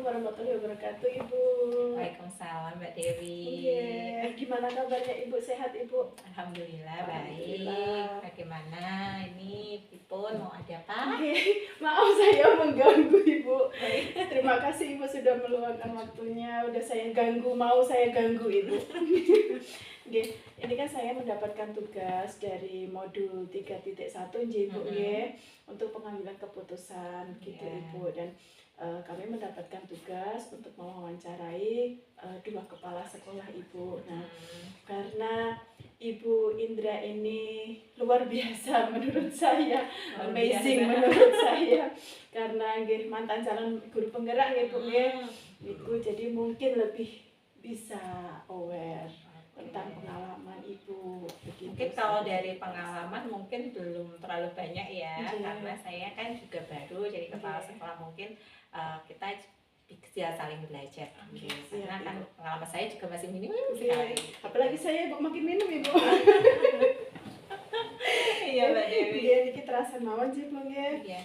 Assalamualaikum warahmatullahi wabarakatuh, Ibu. Waalaikumsalam Mbak Dewi. Gimana kabarnya Ibu? Sehat Ibu? Alhamdulillah Alhamdulillah. baik. Bagaimana ini Pipun mau ada apa? Maaf saya mengganggu Ibu. Terima kasih Ibu sudah meluangkan waktunya. Udah saya ganggu Ibu. Ini kan saya mendapatkan tugas dari modul 3.1 Ibu untuk pengambilan keputusan gitu Ibu, dan kami mendapatkan tugas untuk mewawancarai dua kepala sekolah Ibu. Nah, karena Ibu Indra ini luar biasa menurut saya, amazing menurut saya, karena mantan calon guru penggerak Ibu Ibu, jadi mungkin lebih bisa aware tentang pengalaman Ibu. Mungkin kalau dari pengalaman mungkin belum terlalu banyak ya, karena saya kan juga baru jadi kepala sekolah, mungkin kita bisa saling belajar. Karena kan pengalaman saya juga masih minim sekali. Apalagi saya Ibu makin minum Ibu. Iya Mbak Dewi. Jadi kita rasa mawon sih Bu ya.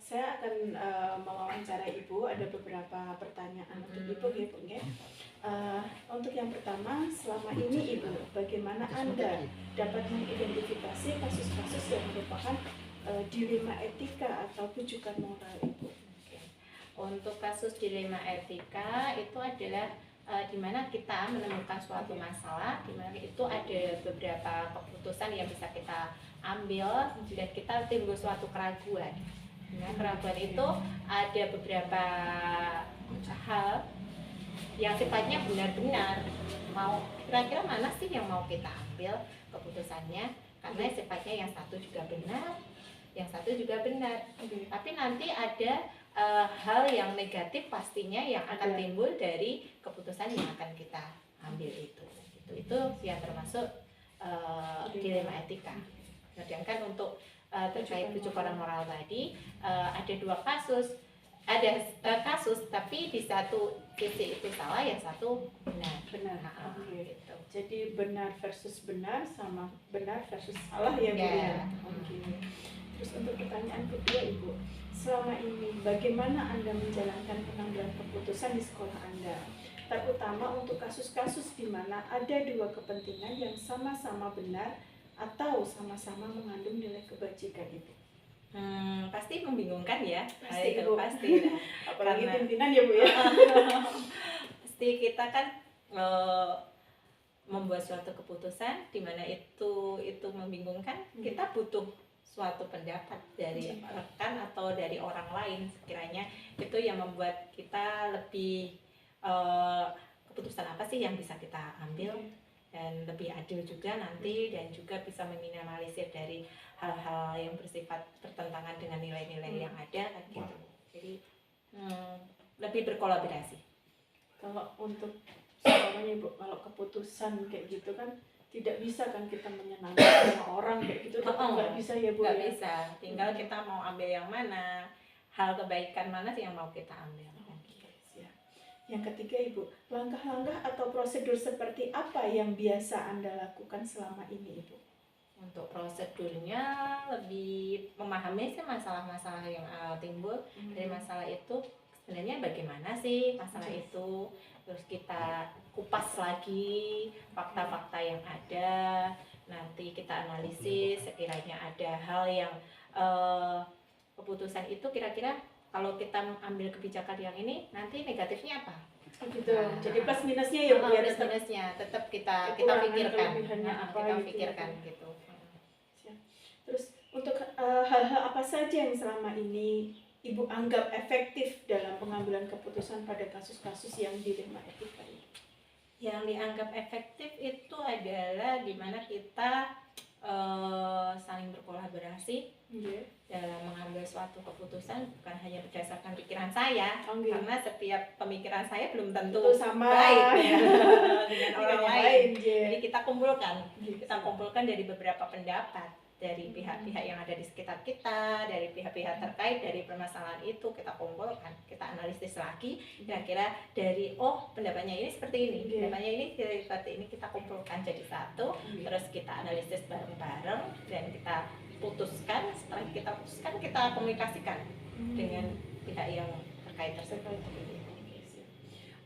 Saya akan mewawancarai Ibu, ada beberapa pertanyaan untuk Ibu Bu ya. Untuk yang pertama, selama ini Ibu, bagaimana Anda dapat mengidentifikasi kasus-kasus yang merupakan dilema etika atau rujukan moral Ibu? Untuk kasus dilema etika itu adalah di mana kita menemukan suatu masalah, di mana itu ada beberapa keputusan yang bisa kita ambil dan kita timbul suatu keraguan. Nah, keraguan itu ada beberapa hal yang sifatnya benar-benar mau kira-kira mana sih yang mau kita ambil keputusannya, karena sifatnya yang satu juga benar, yang satu juga benar. Tapi nanti ada hal yang negatif pastinya yang akan timbul dari keputusan yang akan kita ambil itu yang termasuk dilema etika. Sedangkan untuk terkait rujukan moral tadi ada dua kasus, ada kasus tapi di satu sisi itu salah, yang satu benar. Gitu. Jadi benar versus benar sama benar versus salah ya Bu ya. Terus untuk pertanyaan kedua Ibu, selama ini bagaimana Anda menjalankan pengambilan keputusan di sekolah Anda, terutama untuk kasus-kasus di mana ada dua kepentingan yang sama-sama benar atau sama-sama mengandung nilai kebajikan Ibu? Pasti membingungkan ya. Pasti Ibu. Pasti. Apalagi pimpinan ya Bu ya. Pasti kita kan membuat suatu keputusan di mana itu membingungkan, kita butuh suatu pendapat dari rekan atau dari orang lain sekiranya itu yang membuat kita lebih keputusan apa sih yang bisa kita ambil dan lebih adil juga nanti, dan juga bisa meminimalisir dari hal-hal yang bersifat bertentangan dengan nilai-nilai yang ada kan gitu. Jadi lebih berkolaborasi. Kalau untuk semuanya Ibu, kalau keputusan kayak gitu kan tidak bisa kan kita menyenangkan semua orang kayak gitu, nggak bisa ya Bu? Nggak bisa, tinggal kita mau ambil yang mana, hal kebaikan mana sih yang mau kita ambil. Yang ketiga Ibu, langkah-langkah atau prosedur seperti apa yang biasa Anda lakukan selama ini Ibu? Untuk prosedurnya lebih memahami sih masalah-masalah yang timbul dari masalah itu, sebenarnya bagaimana sih masalah itu, terus kita kupas lagi fakta-fakta yang ada, nanti kita analisis sekiranya ada hal yang keputusan itu kira-kira kalau kita ambil kebijakan yang ini nanti negatifnya apa gitu. Jadi plus minusnya ya Bu ya, plus minusnya tetap kita pikirkan, gitu. Terus untuk hal-hal apa saja yang selama ini Ibu anggap efektif dalam pengambilan keputusan pada kasus-kasus yang dilema etika ini? Yang dianggap efektif itu adalah di mana kita saling berkolaborasi dalam mengambil suatu keputusan, bukan hanya berdasarkan pikiran saya, karena setiap pemikiran saya belum tentu sama baik dengan orang lain. Jadi kita kumpulkan dari beberapa pendapat dari pihak-pihak yang ada di sekitar kita, dari pihak-pihak terkait dari permasalahan itu, kita kumpulkan, kita analisis lagi, kira-kira dari pendapatnya ini seperti ini, pendapatnya ini seperti ini, kita kumpulkan jadi satu, terus kita analisis bareng-bareng dan kita putuskan. Setelah kita putuskan, kita komunikasikan dengan pihak yang terkait tersebut.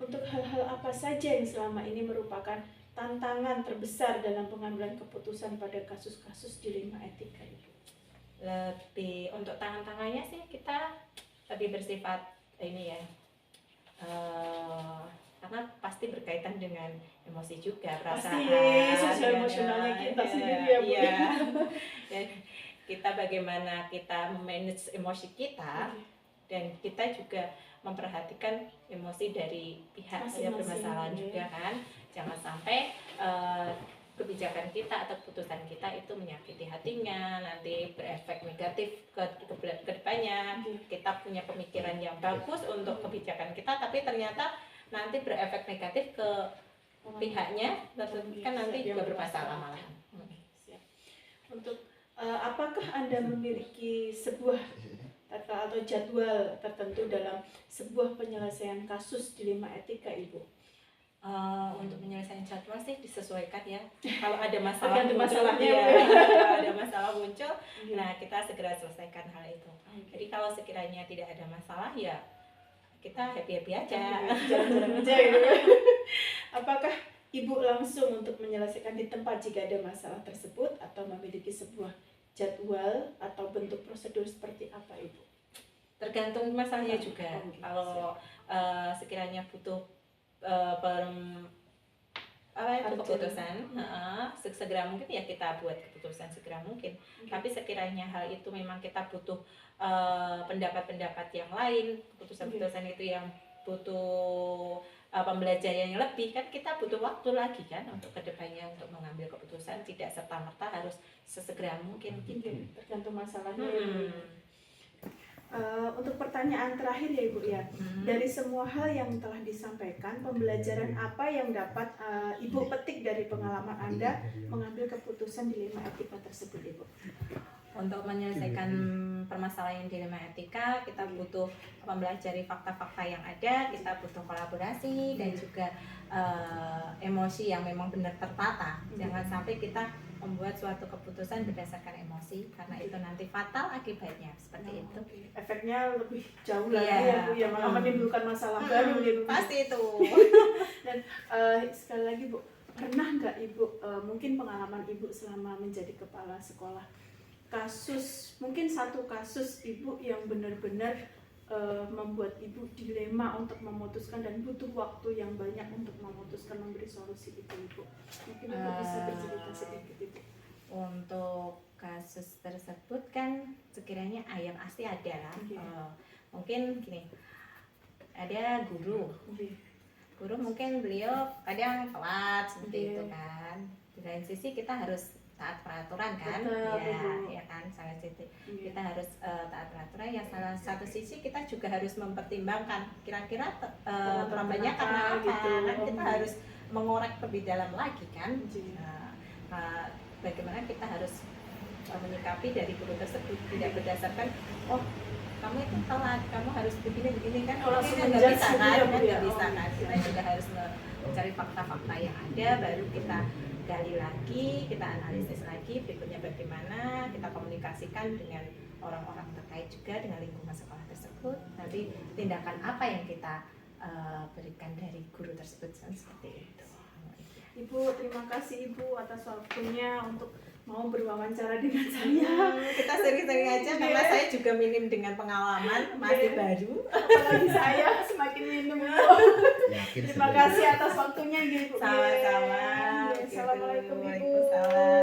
untuk hal-hal apa saja yang selama ini merupakan tantangan terbesar dalam pengambilan keputusan pada kasus-kasus dilema etika Ibu? Lebih untuk tangan-tangannya sih kita lebih bersifat ini ya, karena pasti berkaitan dengan emosi juga, perasaan, pasti sosial emosionalnya kita sendiri ya Bu. Iya. Dan kita bagaimana kita manage emosi kita, dan kita juga memperhatikan emosi dari pihak yang bermasalah juga kan. Jangan sampai kebijakan kita atau keputusan kita itu menyakiti hatinya, nanti berefek negatif ke depannya. Kita punya pemikiran yang bagus untuk kebijakan kita, tapi ternyata nanti berefek negatif ke pihaknya, kan nanti juga bermasalah malahan. Untuk apakah Anda memiliki sebuah atau jadwal tertentu dalam sebuah penyelesaian kasus dilema etika Ibu? Untuk penyelesaian jadwal sih disesuaikan ya. Kalau ada masalah tergantung masalahnya ya, kalau ada masalah muncul, nah kita segera selesaikan hal itu. Jadi kalau sekiranya tidak ada masalah ya kita happy aja. Jalan-jalan aja gitu. Apakah Ibu langsung untuk menyelesaikan di tempat jika ada masalah tersebut, atau memiliki sebuah jadwal atau bentuk prosedur seperti apa Ibu? Tergantung masalahnya juga. Kalau sekiranya butuh keputusan, segera mungkin ya kita buat keputusan segera mungkin. Tapi sekiranya hal itu memang kita butuh pendapat-pendapat yang lain, keputusan-keputusan itu yang butuh pembelajaran yang lebih, kan kita butuh waktu lagi kan untuk kedepannya untuk mengambil keputusan, tidak serta-merta harus sesegera mungkin gitu. Tergantung masalahnya. Untuk pertanyaan terakhir ya Ibu ya, dari semua hal yang telah disampaikan, pembelajaran apa yang dapat Ibu petik dari pengalaman Anda mengambil keputusan dilema etika tersebut Ibu? Untuk menyelesaikan permasalahan dilema etika, kita butuh mempelajari fakta-fakta yang ada, kita butuh kolaborasi dan juga emosi yang memang benar tertata. Jangan sampai kita membuat suatu keputusan berdasarkan emosi, karena itu nanti fatal akibatnya seperti itu. Efeknya lebih jauh lagi ya Bu, ya malah menimbulkan masalah baru ya Bu. Pasti itu. Dan sekali lagi Bu, pernah nggak Ibu mungkin pengalaman Ibu selama menjadi kepala sekolah, mungkin satu kasus Ibu yang benar-benar membuat Ibu dilema untuk memutuskan dan butuh waktu yang banyak untuk memutuskan memberi solusi itu Ibu? Mungkin Ibu bisa bercerita sedikit Ibu. Untuk kasus tersebut kan sekiranya yang pasti ada lah. Mungkin gini, ada guru mungkin beliau kadang telat seperti itu kan. Di lain sisi kita harus taat peraturan kan, ya kan, sangat sisi kita harus taat peraturan. Yang salah satu sisi kita juga harus mempertimbangkan kira-kira terlambatnya karena apa gitu. Kan kita harus mengorek lebih dalam lagi kan. Bagaimana kita harus menyikapi dari guru tersebut, tidak berdasarkan kamu itu telat, kamu harus begini kan, kalau nggak bisa kan, kita juga harus mencari fakta-fakta yang ada, baru kita gali lagi, kita analisis lagi, berikutnya bagaimana kita komunikasikan dengan orang-orang terkait juga, dengan lingkungan sekolah tersebut, nanti tindakan apa yang kita berikan dari guru tersebut, seperti itu. Ibu, terima kasih Ibu atas waktunya untuk mau berwawancara dengan saya. Kita sering-sering aja karena saya juga minim dengan pengalaman, masih baru. Apalagi saya semakin minim. Terima kasih atas waktunya Ibu. Sama-sama. Assalamualaikum Ibu. Waalaikumsalam.